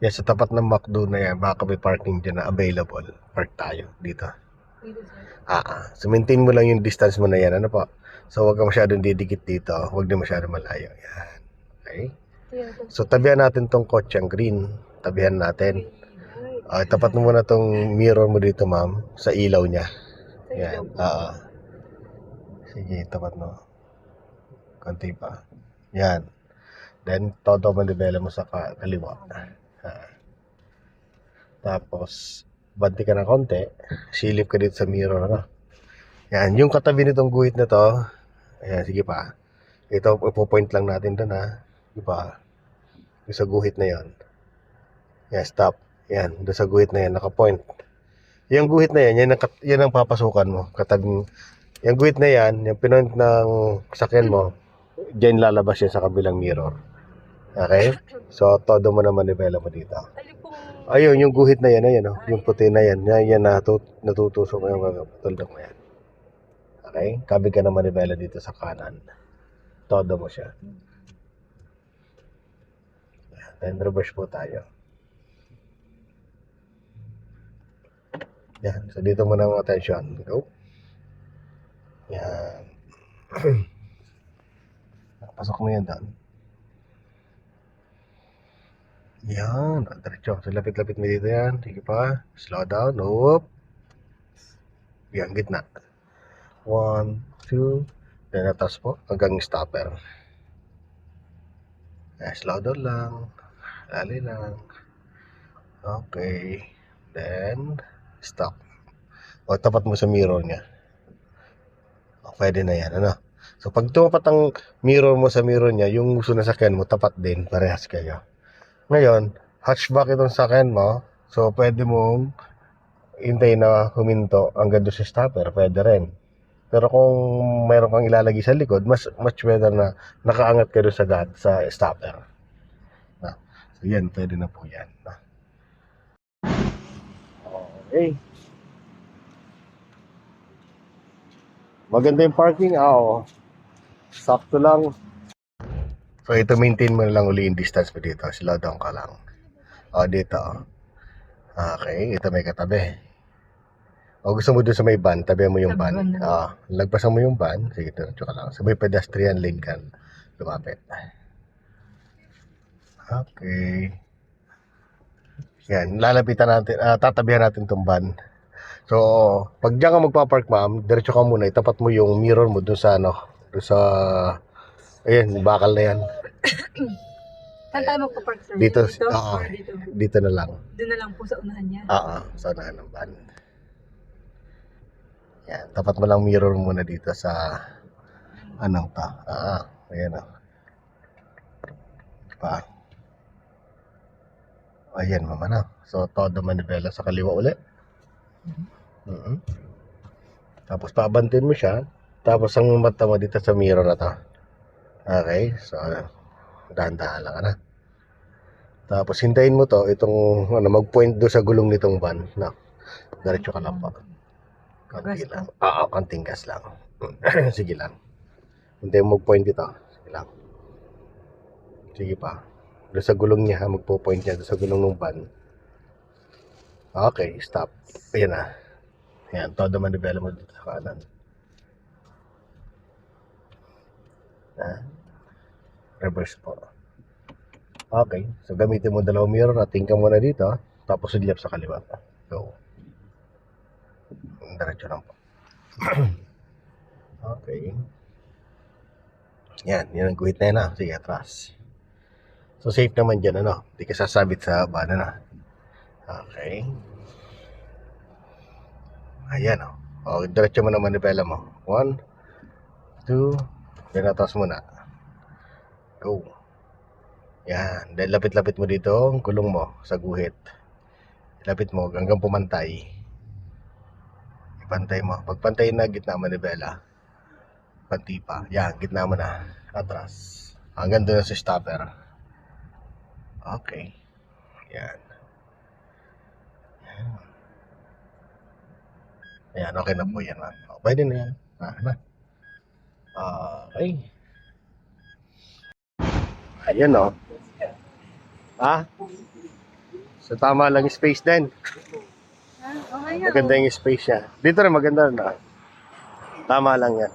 Yan, sa tapat ng McDo na yan, baka may parking dyan na available. Park tayo dito. So maintain mo lang yung distance mo na yan, ano po? So huwag ka masyadong didikit dito, huwag din masyadong malayo. Yan. Okay? So tabihan natin tong kotseng green. Tabihan natin. Tapat mo muna tong mirror mo dito, ma'am, sa ilaw niya. Yan. Sige, tapat mo. Konti pa. Yan. Then, todo manibela mo sa kaliwa. Tapos, banti ka ng konti. Silip ka dito sa mirror, ano? Yan. Yung katabi nitong guhit na to. Ayan, sige pa. Ito, ipopoint lang natin doon, ha? Sige pa. Yung sa guhit na yon. Yan, stop. Yan, doon sa guhit na yan, nakapoint. Yung guhit na yan, yan ang papasukan mo. Katabing, yung guhit na yan, yung pinoint ng sakyan mo, dyan lalabas yan sa kabilang mirror. Okay? So, todo mo na manibela mo dito. Ayun, yung guhit na yan, ayan, oh, yung puti na yan, yan natutusok mo yung tuldok mo yan. Okay? Kabig ka na manibela dito sa kanan. Todo mo siya. Then, reverse po tayo. Yan. So, dito mo ng attention. Go. Yan. Nakapasok mo yan doon. Yan. Diretso. So, lapit-lapit mo dito yan. Sige pa. Slow down. Oop. Yan, gitna. 1, 2. Then, atas po. Hanggang stopper. Slow down lang. Lali lang. Okay. Then, stop. O, tapat mo sa mirror niya. O, pwede na yan. Ano? So, pag tumapat ang mirror mo sa mirror niya, yung gusto na sakyan mo, tapat din. Parehas kayo. Ngayon, hatchback itong sakyan mo. So, pwede mong hintay na huminto hanggang doon sa stopper. Pwede rin. Pero kung mayroon kang ilalagay sa likod, much better na nakaangat ka doon sa stopper. So, yan. Pwede na po yan. Okay. Maganda yung parking. Oo. Sakto lang. So, ito maintain mo lang uli yung distance mo dito. Slow down ka lang. Dito. Okay. Ito may katabi. Gusto mo doon sa may van, tabi mo yung van. Lagpasan mo yung van. Sige, diretso ka lang. Sa may pedestrian lane ka lumapit. Okay. Yan. Lalapitan natin. Tatabihan natin tong van. So, pag diyan ka magpapark, ma'am, diretso ka muna. Itapat mo yung mirror mo doon sa doon sa ayan, bakal na yan. Saan tayo magpapark, sir? Dito, Dito? Dito na lang. Doon na lang po sa unahan niya? Sa unahan ng van. Yan, tapat mo lang mirror muna dito sa anong ta. Ayan o. Pa. Ayan, mama na. So, todo manibela sa kaliwa ulit. Tapos, pabantin mo siya. Tapos, ang mata mo dito sa mirror na to. Okay, so, dahan-dahan lang na. Tapos, hintayin mo to, itong, mag-point do sa gulong nitong van. Diretso ka lang pa. Konti lang. Konting gas lang. Sige lang. Hintayin mo mag-point ito. Sige lang. Sige pa. Doon sa gulong niya, magpo-point niya doon sa gulong ng van. Okay, stop. Ayan na. Ayan, todo manibela mo dito sa kanan. Reverse po. Okay, so gamitin mo dalawang mirror at tingka mo na dito. Tapos udlap sa kaliwa. Go. Diretso lang po. Okay. Yan ang guhit na yan. Sige, atras. So, safe naman dyan, Hindi ka sasabit sa bana na. Okay. Ayan, diretso mo na manibela mo. 1, 2, then atas mo na. Go. Yan. Then, lapit-lapit mo dito, ang kulong mo sa guhit. Lapit mo hanggang pumantay. Ipantay mo. Pagpantay na, gitna manibela. Panti pa. Yan, gitna mo na. Atras. Hanggang doon sa stopper. Okay. Yan. Ayan, okay na po yan, ma'am. Pwede na yan. Okay. Ayan, So tama lang yung space din. Okay Maganda yung space niya. Dito rin maganda na. Tama lang yan.